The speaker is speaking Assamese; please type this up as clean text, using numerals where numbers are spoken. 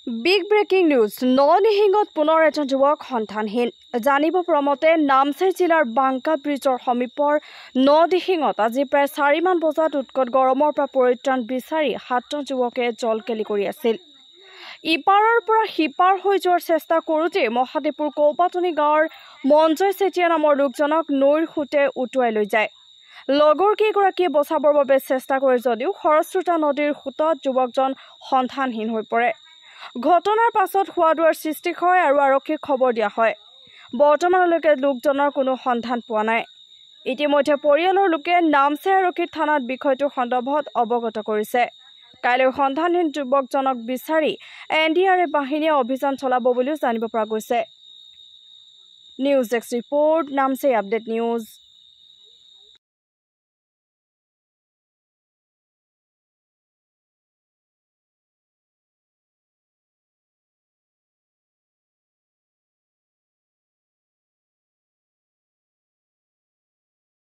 Big breaking news. Nonihingot puনৰ এজন যুৱক সন্ধানহীন জানিব প্ৰমতে নামচাই জিলাৰ বাংকা ব্ৰিজৰ সমীপৰ নদিহিঙত আজি প্ৰায় 4 মান বজাত উৎকট গৰমৰ পৰা পৰিত্ৰাণ বিচাৰি 7জন যুৱকে জলকেলি কৰি আছিল। ইপাৰৰ পৰা হিপাৰ হৈ যোৱাৰ চেষ্টা কৰোঁতে মহাদেৱপুৰ কৌপাতনি গাঁৱৰ মঞ্জয় চেতিয়া নামৰ লোকজনক নৈৰ খুঁটে উটুৱাই লৈ যায়। লগৰ কেইগৰাকীয়ে বচাবৰ বাবে চেষ্টা কৰে যদিও খৰস্ৰোতা নদীৰ খুঁটত যুৱকজন সন্ধানহীন হৈ পৰে। ঘটনাৰ পাছত হোৱাদুৱাৰ সৃষ্টি হয় আৰু আৰক্ষীক খবৰ দিয়া হয়। বৰ্তমানলৈকে লোকজনৰ কোনো সন্ধান পোৱা নাই। ইতিমধ্যে পৰিয়ালৰ লোকে নামচাই আৰক্ষী থানাত বিষয়টো সন্দৰ্ভত অৱগত কৰিছে। কাইলৈ সন্ধানহীন যুৱকজনক বিচাৰি NDRF বাহিনীয়ে অভিযান চলাব বুলিও জানিব পৰা গৈছে। News desk report, Namsai update news.